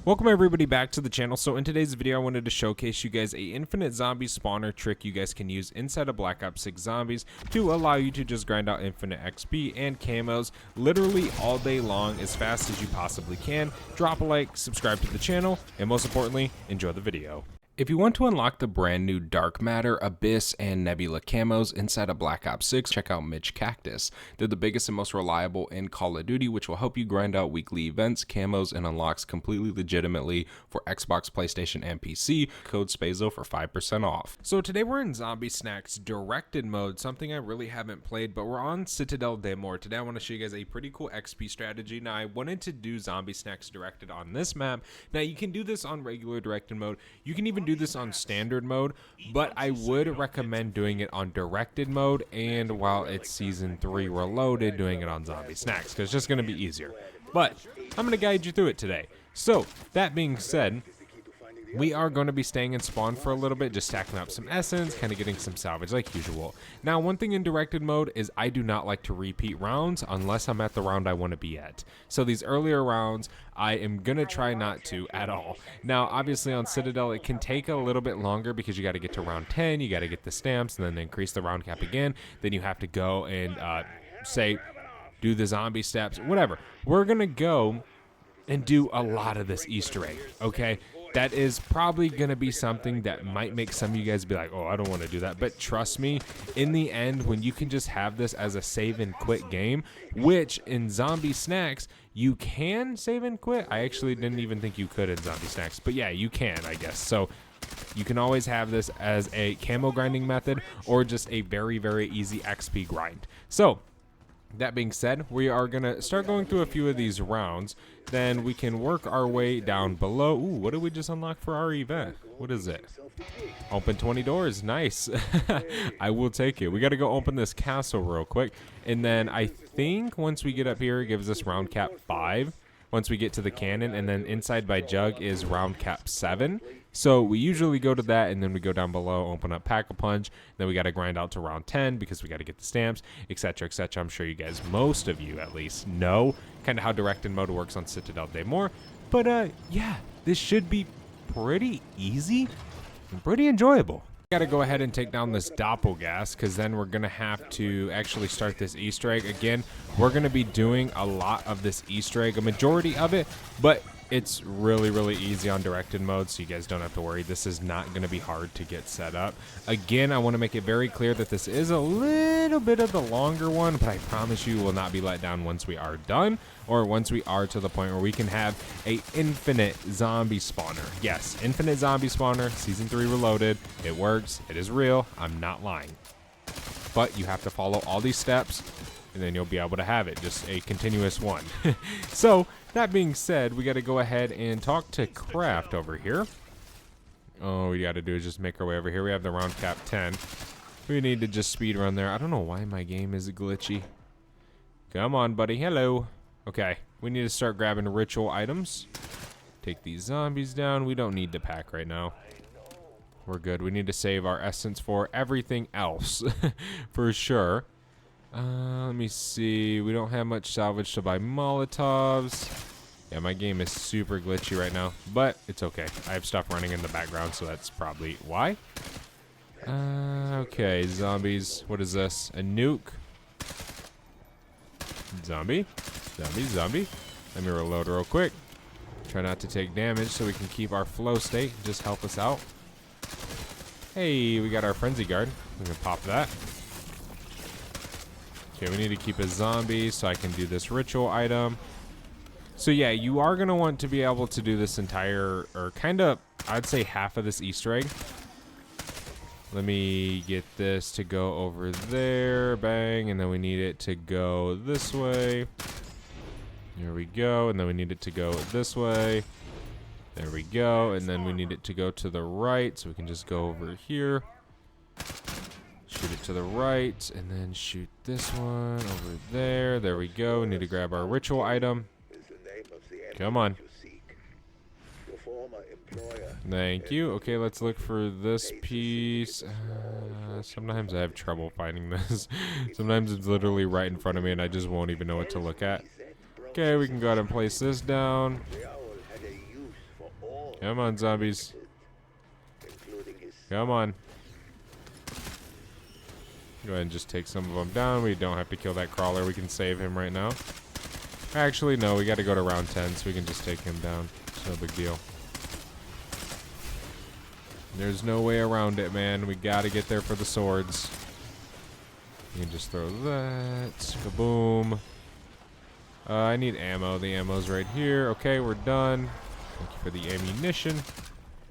Welcome everybody back to the channel. So in today's video I wanted to showcase you guys a infinite zombie spawner trick you guys can use inside of Black Ops 6 Zombies to allow you to just grind out infinite XP and camos literally all day long as fast as you possibly can. Drop a like, subscribe to the channel, and most importantly, enjoy the video. If you want to unlock the brand new Dark Matter, Abyss, and Nebula camos inside of Black Ops 6, check out Mitch Cactus. They're the biggest and most reliable in Call of Duty, which will help you grind out weekly events, camos, and unlocks completely legitimately for Xbox, PlayStation, and PC. Code SPAZO for 5% off. So today we're in Zombie Snacks Directed mode, something I really haven't played, but we're on Citadel Daymore. Today I want to show you guys a pretty cool XP strategy. Now I wanted to do Zombie Snacks Directed on this map. Now you can do this on regular Directed mode. You can even do this on standard mode, but I would recommend doing it on directed mode, and while it's season 3 reloaded, doing it on Zombie Snacks, because it's just going to be easier. But I'm going to guide you through it today. So that being said, we are going to be staying in spawn for a little bit, just stacking up some essence, kind of getting some salvage like usual. Now, one thing in directed mode is I do not like to repeat rounds unless I'm at the round I want to be at. So these earlier rounds, I am going to try not to at all. Now, obviously on Citadel, it can take a little bit longer because you got to get to round 10, you got to get the stamps, and then increase the round cap again. Then you have to go and do the zombie steps, whatever. We're going to go and do a lot of this Easter egg, okay? That is probably going to be something that might make some of you guys be like, oh, I don't want to do that. But trust me, in the end, when you can just have this as a save and quit game, which in Zombie Snacks, you can save and quit. I actually didn't even think you could in Zombie Snacks. But yeah, you can, I guess. So you can always have this as a camo grinding method or just a very, very easy XP grind. So that being said, we are going to start going through a few of these rounds. Then we can work our way down below. Ooh, what did we just unlock for our event? What is it? Open 20 doors. Nice. I will take it. We got to go open this castle real quick. And then I think once we get up here, it gives us round cap 5. Once we get to the cannon. And then inside by Jug is round cap 7. So we usually go to that, and then we go down below, open up Pack-a-Punch. Then we got to grind out to round 10 because we got to get the stamps, etc., etc. I'm sure you guys, most of you at least, know kind of how directed mode works on Citadel Daymore. But yeah, this should be pretty easy and pretty enjoyable. Got to go ahead and take down this Doppelgas because then we're going to have to actually start this Easter egg. Again, we're going to be doing a lot of this Easter egg, a majority of it, but it's really, really easy on directed mode, so you guys don't have to worry. This is not going to be hard to get set up. Again, I want to make it very clear that this is a little bit of the longer one, but I promise you will not be let down once we are done, or once we are to the point where we can have a infinite zombie spawner. Yes, infinite zombie spawner, season 3 reloaded. It works. It is real. I'm not lying. But you have to follow all these steps, and then you'll be able to have it, just a continuous one. So that being said, we got to go ahead and talk to Craft over here. All we got to do is just make our way over here. We have the round cap 10. We need to just speed run there. I don't know why my game is glitchy. Come on, buddy. Hello. Okay, we need to start grabbing ritual items. Take these zombies down. We don't need to pack right now. We're good. We need to save our essence for everything else for sure. Let me see. We don't have much salvage to buy Molotovs. Yeah, my game is super glitchy right now, but it's okay. I have stuff running in the background, so that's probably why. Okay, zombies. What is this? A nuke? Zombie? Zombie, zombie. Let me reload real quick. Try not to take damage so we can keep our flow state. Just help us out. Hey, we got our frenzy guard. We can pop that. Okay, we need to keep a zombie so I can do this ritual item. So yeah, you are going to want to be able to do this entire, or kind of, I'd say half of this Easter egg. Let me get this to go over there, bang, and then we need it to go this way. There we go, and then we need it to go this way. There we go, and then we need it to go to the right, so we can just go over here. Shoot it to the right, and then shoot this one over there. There we go. We need to grab our ritual item. Come on. Thank you. Okay, let's look for this piece. Sometimes I have trouble finding this. Sometimes it's literally right in front of me, and I just won't even know what to look at. Okay, we can go ahead and place this down. Come on, zombies. Come on. Go ahead and just take some of them down. We don't have to kill that crawler. We can save him right now. Actually, no. We got to go to round 10, so we can just take him down. It's no big deal. There's no way around it, man. We got to get there for the swords. You can just throw that. Kaboom. I need ammo. The ammo's right here. Okay, we're done. Thank you for the ammunition.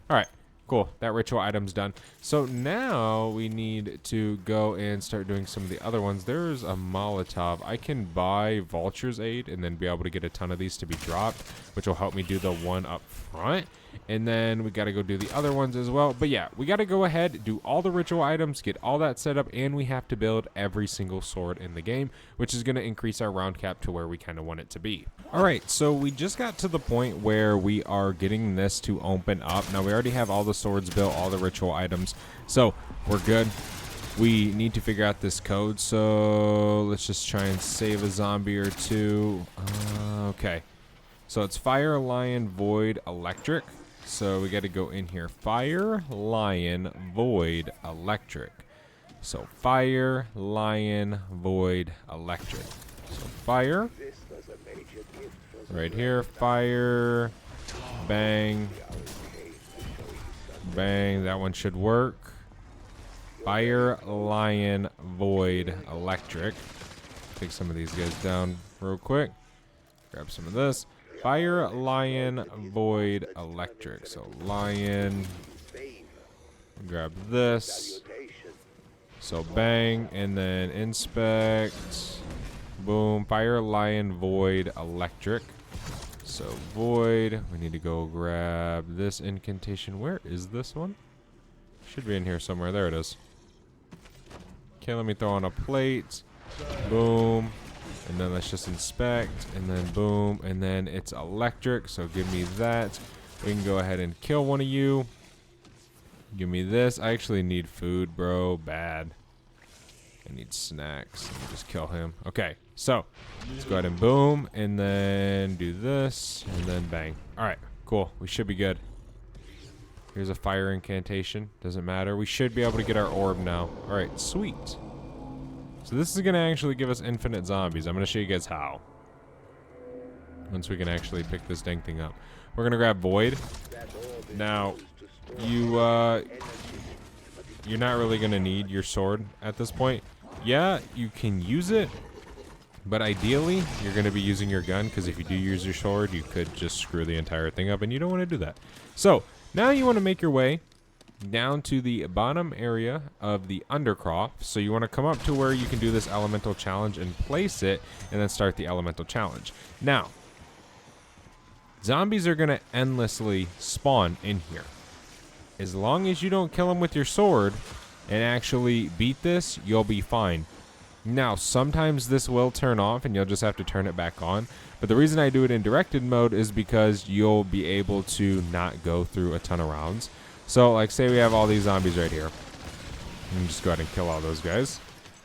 All right. Cool. That ritual item's done. So now we need to go and start doing some of the other ones. There's a Molotov. I can buy Vulture's Aid and then be able to get a ton of these to be dropped, which will help me do the one up front. And then we got to go do the other ones as well. But yeah, we got to go ahead, do all the ritual items, get all that set up, and we have to build every single sword in the game, which is going to increase our round cap to where we kind of want it to be. All right, so we just got to the point where we are getting this to open up. Now, we already have all the swords built, all the ritual items, so we're good. We need to figure out this code, so let's just try and save a zombie or two. Okay, so it's Fire, Lion, Void, Electric. So we got to go in here. Fire, Lion, Void, Electric. So Fire, Lion, Void, Electric. So Fire. Right here. Fire. Bang. Bang. That one should work. Fire, Lion, Void, Electric. Take some of these guys down real quick. Grab some of this. Fire, Lion, Void, Electric. So Lion. Grab this. So bang, and then inspect. Boom. Fire, Lion, Void, Electric. So Void. We need to go grab this incantation. Where is this one? Should be in here somewhere. There it is. Okay, let me throw on a plate. Boom. And then let's just inspect, and then boom, and then it's electric, so give me that. We can go ahead and kill one of you. Give me this. I actually need food, bro. Bad. I need snacks. Let me just kill him. Okay, so let's go ahead and boom, and then do this, and then bang. All right, cool. We should be good. Here's a fire incantation. Doesn't matter. We should be able to get our orb now. All right, sweet. So this is going to actually give us infinite zombies. I'm going to show you guys how. Once we can actually pick this dang thing up. We're going to grab Void. Now, you're not really going to need your sword at this point. Yeah, you can use it, but ideally, you're going to be using your gun, because if you do use your sword, you could just screw the entire thing up, and you don't want to do that. So, now you want to make your way down to the bottom area of the undercroft. So you want to come up to where you can do this elemental challenge and place it, and then start the elemental challenge. Now, zombies are going to endlessly spawn in here. As long as you don't kill them with your sword and actually beat this, you'll be fine. Now, sometimes this will turn off and you'll just have to turn it back on. But the reason I do it in directed mode is because you'll be able to not go through a ton of rounds. So, like, say we have all these zombies right here. You can just go ahead and kill all those guys.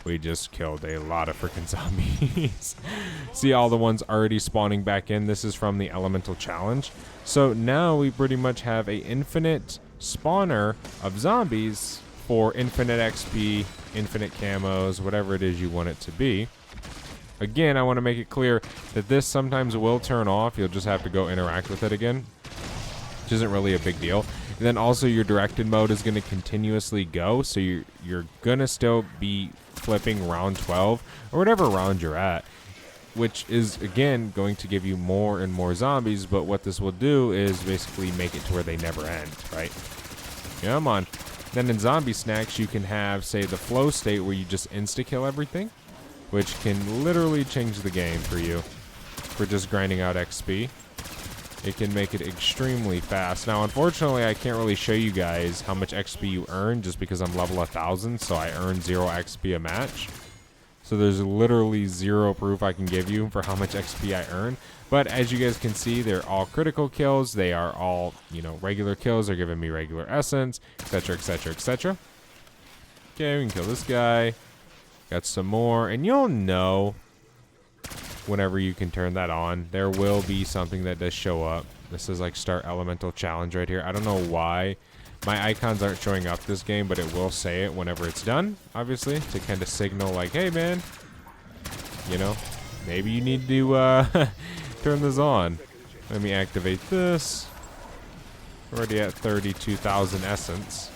We just killed a lot of freaking zombies. See all the ones already spawning back in. This is from the elemental challenge. So now we pretty much have a infinite spawner of zombies for infinite XP, infinite camos, whatever it is you want it to be. Again, I want to make it clear that this sometimes will turn off. You'll just have to go interact with it again, which isn't really a big deal. And then also your directed mode is going to continuously go, so you're going to still be flipping round 12 or whatever round you're at, which is, again, going to give you more and more zombies. But what this will do is basically make it to where they never end, right? Come on. Then in zombie snacks, you can have, say, the flow state where you just insta-kill everything, which can literally change the game for you for just grinding out XP. It can make it extremely fast. Now, unfortunately, I can't really show you guys how much XP you earn just because I'm level 1000, so I earn 0 XP a match. So there's literally 0 proof I can give you for how much XP I earn. But as you guys can see, they're all critical kills. They are all, you know, regular kills. They're giving me regular essence, etc., etc., etc. Okay, we can kill this guy. Got some more, and you'll know whenever you can turn that on. There will be something that does show up. This is like start elemental challenge right here. I don't know why my icons aren't showing up this game, but it will say it whenever it's done, obviously, to kind of signal like, hey man, you know, maybe you need to turn this on. Let me activate this. Already at 32,000 essence.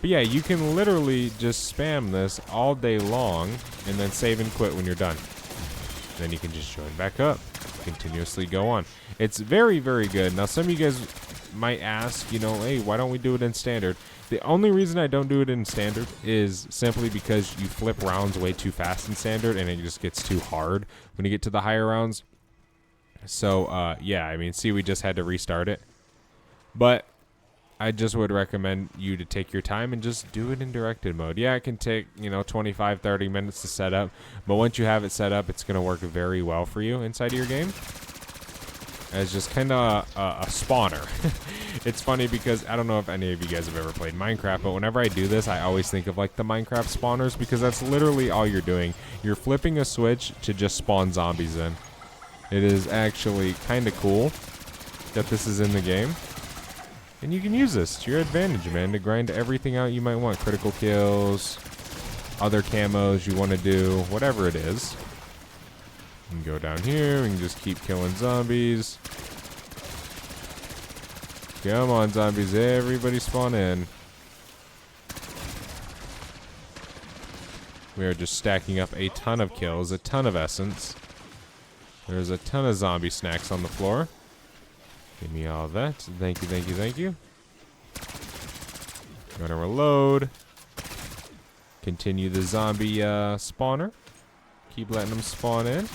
But yeah, you can literally just spam this all day long and then save and quit when you're done. Then you can just join back up, continuously go on. It's very, very good. Now, some of you guys might ask, you know, hey, why don't we do it in standard? The only reason I don't do it in standard is simply because you flip rounds way too fast in standard and it just gets too hard when you get to the higher rounds. So, yeah, I mean, see, we just had to restart it. But I just would recommend you to take your time and just do it in directed mode. Yeah, it can take, you know, 25, 30 minutes to set up. But once you have it set up, it's going to work very well for you inside of your game. As just kind of a spawner. It's funny because I don't know if any of you guys have ever played Minecraft, but whenever I do this, I always think of like the Minecraft spawners because that's literally all you're doing. You're flipping a switch to just spawn zombies in. It is actually kind of cool that this is in the game. And you can use this to your advantage, man, to grind everything out you might want. Critical kills, other camos you want to do, whatever it is. You can go down here, we can just keep killing zombies. Come on, zombies, everybody spawn in. We are just stacking up a ton of kills, a ton of essence. There's a ton of zombie snacks on the floor. Give me all that. Thank you, thank you, thank you. Gonna reload. Continue the zombie spawner. Keep letting them spawn in.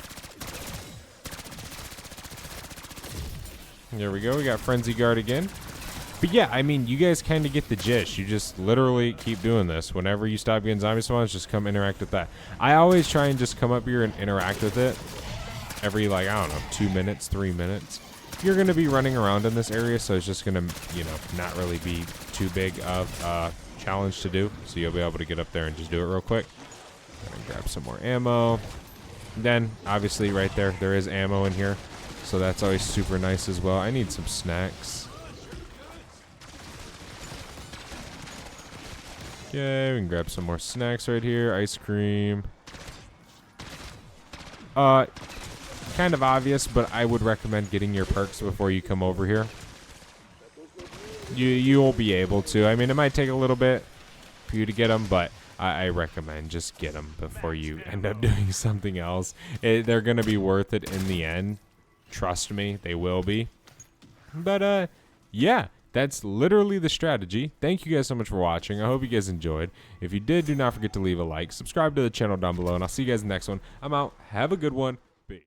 There we go. We got Frenzy Guard again. But yeah, I mean, you guys kind of get the gist. You just literally keep doing this. Whenever you stop getting zombie spawns, just come interact with that. I always try and just come up here and interact with it. Every, like, I don't know, 2 minutes, 3 minutes. You're going to be running around in this area, so it's just going to, you know, not really be too big of a challenge to do. So you'll be able to get up there and just do it real quick. Gonna grab some more ammo. Then, obviously, right there is ammo in here. So that's always super nice as well. I need some snacks. Okay, we can grab some more snacks right here. Ice cream. Kind of obvious, but I would recommend getting your perks before you come over here. You will be able to. I mean, it might take a little bit for you to get them, but I recommend just get them before you end up doing something else. They're going to be worth it in the end. Trust me, they will be. But, yeah, that's literally the strategy. Thank you guys so much for watching. I hope you guys enjoyed. If you did, do not forget to leave a like. Subscribe to the channel down below, and I'll see you guys in the next one. I'm out. Have a good one.